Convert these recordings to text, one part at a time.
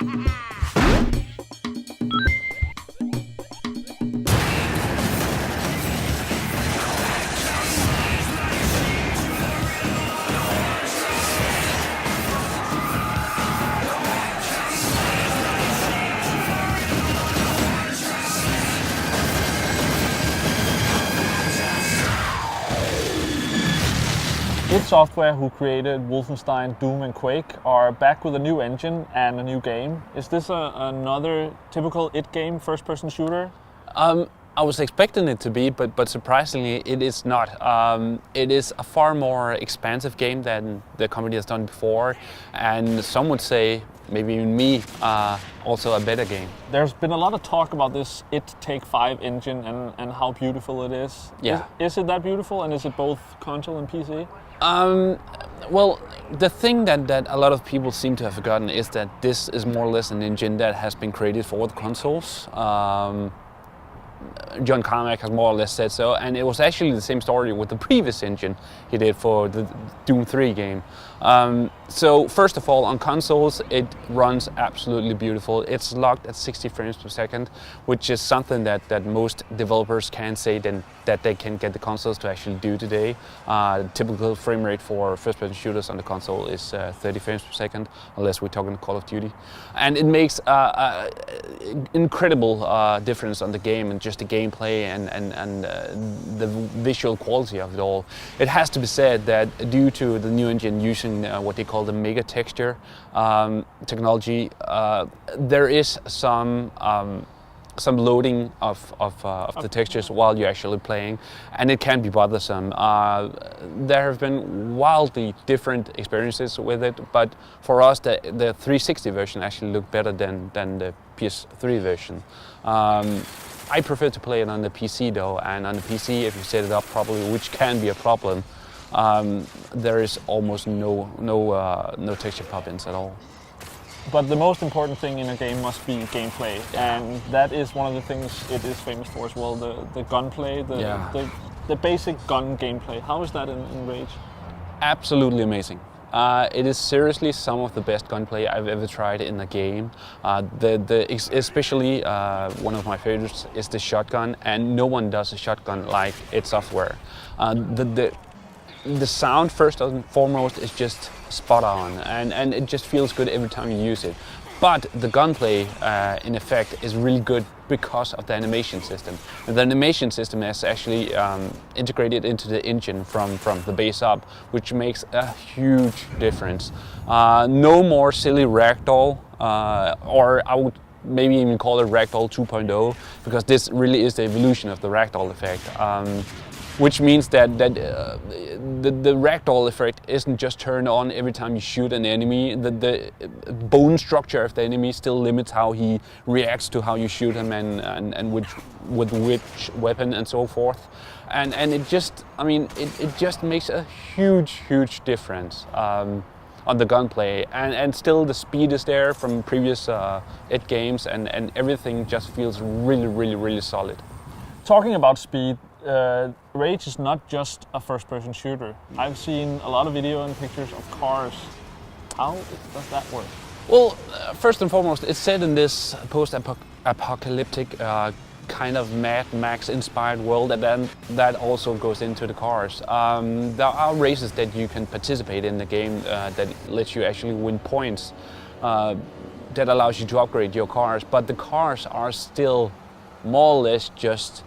id Software, who created Wolfenstein, Doom and Quake, are back with a new engine and a new game. Is this another typical id game, first-person shooter? I was expecting it to be, but surprisingly it is not. It is a far more expansive game than the company has done before, and some would say, maybe even me, also a better game. There's been a lot of talk about this id Take-5 engine and how beautiful it is. Yeah. Is it that beautiful, and is it both console and PC? Well, the thing that a lot of people seem to have forgotten is that this is more or less an engine that has been created for the consoles. John Carmack has more or less said so, and it was actually the same story with the previous engine he did for the Doom 3 game. So first of all, on consoles it runs absolutely beautiful. It's locked at 60 frames per second, which is something that most developers can say that they can get the consoles to actually do today. Typical frame rate for first-person shooters on the console is 30 frames per second, unless we're talking Call of Duty. And it makes incredible difference on the game and just the gameplay and the visual quality of it all. It has to be said that due to the new engine using what they call the mega texture technology, there is some loading of the textures while you're actually playing, and it can be bothersome. There have been wildly different experiences with it, but for us the 360 version actually looked better than the PS3 version. I prefer to play it on the PC though, and on the PC, if you set it up properly, which can be a problem, there is almost no texture pop-ins at all. But the most important thing in a game must be gameplay, and that is one of the things it is famous for as well, the gunplay, the basic gun gameplay. How is that in Rage? Absolutely amazing. It is seriously some of the best gunplay I've ever tried in a game. Especially one of my favorites is the shotgun, and no one does a shotgun like id Software. The sound, first and foremost, is just spot on, and it just feels good every time you use it. But the gunplay, in effect, is really good because of the animation system. And the animation system is actually integrated into the engine from the base up, which makes a huge difference. No more silly ragdoll, or I would maybe even call it ragdoll 2.0, because this really is the evolution of the ragdoll effect. Which means that the ragdoll effect isn't just turned on every time you shoot an enemy. The bone structure of the enemy still limits how he reacts to how you shoot him and with which weapon and so forth. And it just, I mean, it just makes a huge difference on the gunplay. And still the speed is there from previous id games, and everything just feels really solid. Talking about speed, Rage is not just a first-person shooter. I've seen a lot of video and pictures of cars. How does that work? Well, first and foremost, it's set in this post-apocalyptic kind of Mad Max-inspired world, and then that also goes into the cars. There are races that you can participate in the game that lets you actually win points, that allows you to upgrade your cars, but the cars are still more or less just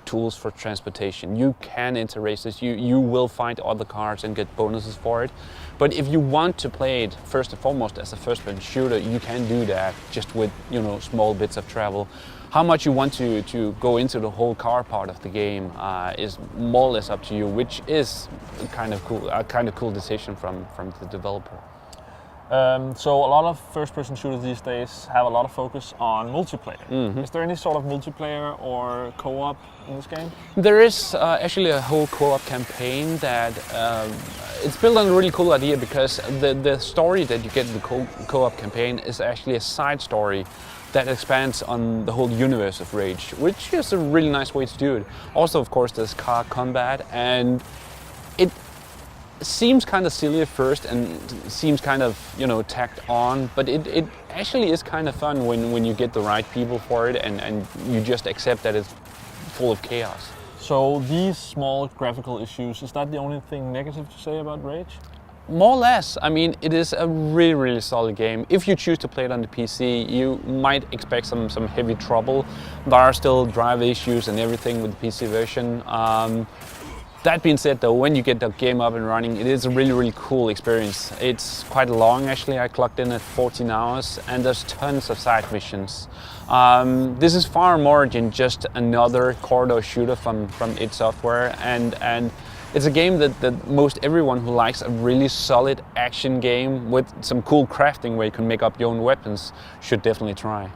tools for transportation. You can enter races, you will find other cars and get bonuses for it. But if you want to play it first and foremost as a first-person shooter, you can do that just with, you know, small bits of travel. How much you want to go into the whole car part of the game is more or less up to you, which is a kind of cool decision from the developer. So a lot of first-person shooters these days have a lot of focus on multiplayer. Mm-hmm. Is there any sort of multiplayer or co-op in this game? There is actually a whole co-op campaign that it's built on a really cool idea, because the story that you get in the co-op campaign is actually a side story that expands on the whole universe of Rage, which is a really nice way to do it. Also, of course, there's car combat, and seems kind of silly at first and seems kind of, you know, tacked on, but it actually is kind of fun when you get the right people for it and you just accept that it's full of chaos. So these small graphical issues, is that the only thing negative to say about Rage? More or less. I mean, it is a really solid game. If you choose to play it on the PC, you might expect some heavy trouble. There are still driver issues and everything with the PC version. That being said though, when you get the game up and running, it is a really cool experience. It's quite long actually. I clocked in at 14 hours and there's tons of side missions. This is far more than just another corridor shooter from id Software, and it's a game that most everyone who likes a really solid action game with some cool crafting where you can make up your own weapons should definitely try.